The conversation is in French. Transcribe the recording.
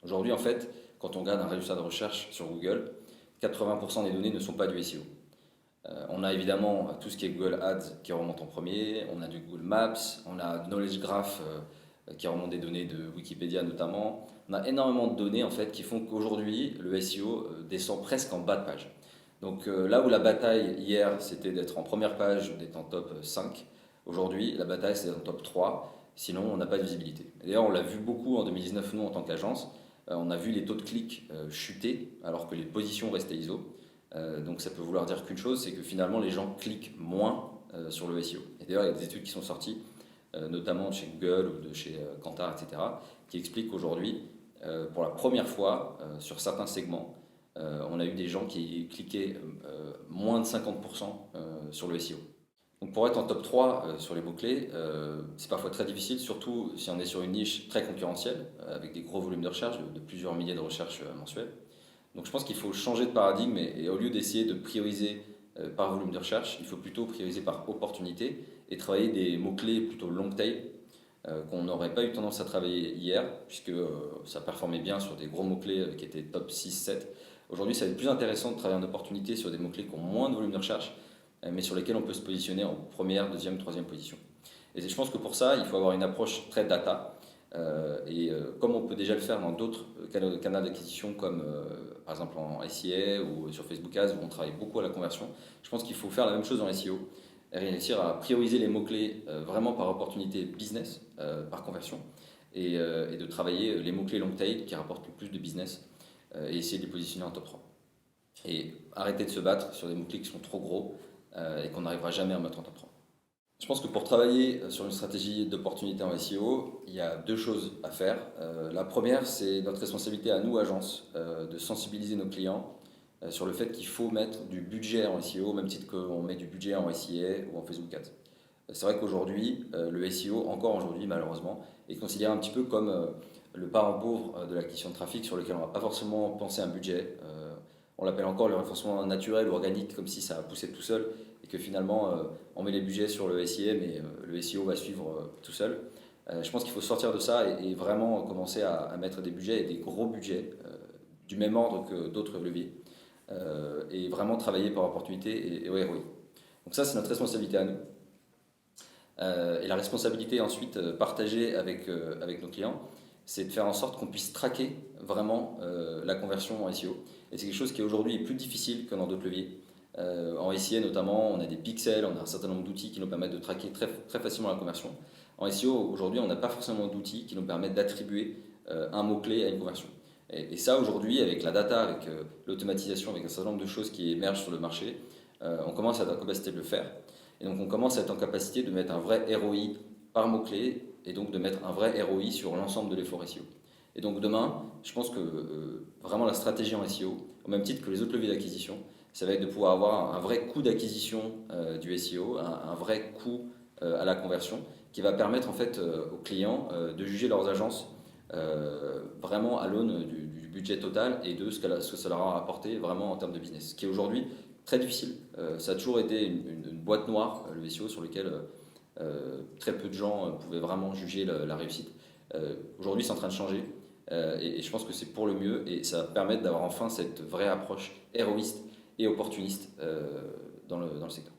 Aujourd'hui, en fait, quand on regarde un résultat de recherche sur Google, 80% des données ne sont pas du SEO. On a évidemment tout ce qui est Google Ads qui remonte en premier, on a du Google Maps, on a Knowledge Graph qui remonte des données de Wikipédia notamment. On a énormément de données en fait qui font qu'aujourd'hui le SEO descend presque en bas de page. Donc là où la bataille hier c'était d'être en première page ou d'être en top 5, aujourd'hui la bataille c'est d'être en top 3, sinon on n'a pas de visibilité. Et d'ailleurs on l'a vu beaucoup en 2019 nous en tant qu'agence, on a vu les taux de clics chuter alors que les positions restaient ISO. Donc ça peut vouloir dire qu'une chose, c'est que finalement les gens cliquent moins sur le SEO. Et d'ailleurs il y a des études qui sont sorties, notamment de chez Google ou de chez Kantar, etc., qui expliquent qu'aujourd'hui, pour la première fois, sur certains segments, on a eu des gens qui cliquaient moins de 50% sur le SEO. Donc pour être en top 3 sur les mots-clés, c'est parfois très difficile, surtout si on est sur une niche très concurrentielle, avec des gros volumes de recherche, de plusieurs milliers de recherches mensuelles. Donc je pense qu'il faut changer de paradigme et au lieu d'essayer de prioriser par volume de recherche, il faut plutôt prioriser par opportunité et travailler des mots-clés plutôt long tail qu'on n'aurait pas eu tendance à travailler hier, puisque ça performait bien sur des gros mots-clés qui étaient top 6-7. Aujourd'hui, ça va être plus intéressant de travailler en opportunité sur des mots-clés qui ont moins de volume de recherche, mais sur lesquels on peut se positionner en première, deuxième, troisième position. Et je pense que pour ça, il faut avoir une approche très data. Comme on peut déjà le faire dans d'autres canaux d'acquisition, comme par exemple en SIA ou sur Facebook Ads, où on travaille beaucoup à la conversion, je pense qu'il faut faire la même chose dans SEO, et réussir à prioriser les mots-clés vraiment par opportunité business, par conversion, et de travailler les mots-clés long tail qui rapportent le plus de business, et essayer de les positionner en top 3. Et arrêter de se battre sur des mots-clés qui sont trop gros et qu'on n'arrivera jamais à mettre en top 3. Je pense que pour travailler sur une stratégie d'opportunité en SEO, il y a deux choses à faire. La première, c'est notre responsabilité à nous, agences, de sensibiliser nos clients sur le fait qu'il faut mettre du budget en SEO, au même titre qu'on met du budget en SIA ou en Facebook Ads. C'est vrai qu'aujourd'hui, le SEO, encore aujourd'hui malheureusement, est considéré un petit peu comme le parent pauvre de l'acquisition de trafic sur lequel on n'a pas forcément pensé un budget. On l'appelle encore le renforcement naturel ou organique, comme si ça poussait tout seul et que finalement on met les budgets sur le SIA, mais le SEO va suivre tout seul. Je pense qu'il faut sortir de ça et vraiment commencer à mettre des budgets et des gros budgets du même ordre que d'autres leviers et vraiment travailler par opportunité et au ROI. Donc ça, c'est notre responsabilité à nous. Et la responsabilité ensuite partagée avec nos clients, c'est de faire en sorte qu'on puisse traquer vraiment la conversion en SEO. Et c'est quelque chose qui aujourd'hui est plus difficile que dans d'autres leviers. En SIA notamment, on a des pixels, on a un certain nombre d'outils qui nous permettent de traquer très, très facilement la conversion. En SEO, aujourd'hui, on n'a pas forcément d'outils qui nous permettent d'attribuer un mot-clé à une conversion. Et ça, aujourd'hui, avec la data, avec l'automatisation, avec un certain nombre de choses qui émergent sur le marché, on commence à avoir la capacité de le faire. Et donc on commence à être en capacité de mettre un vrai ROI par mot-clé et donc de mettre un vrai ROI sur l'ensemble de l'effort SEO. Et donc demain, je pense que vraiment la stratégie en SEO, au même titre que les autres leviers d'acquisition, ça va être de pouvoir avoir un vrai coût d'acquisition du SEO, un vrai coût à la conversion, qui va permettre en fait aux clients de juger leurs agences vraiment à l'aune du budget total et de ce que ça leur a apporté vraiment en termes de business. Ce qui est aujourd'hui très difficile. Ça a toujours été une boîte noire, le SEO, sur lequel très peu de gens pouvaient vraiment juger la réussite. Aujourd'hui, c'est en train de changer et je pense que c'est pour le mieux et ça va permettre d'avoir enfin cette vraie approche héroïste et opportuniste dans le secteur.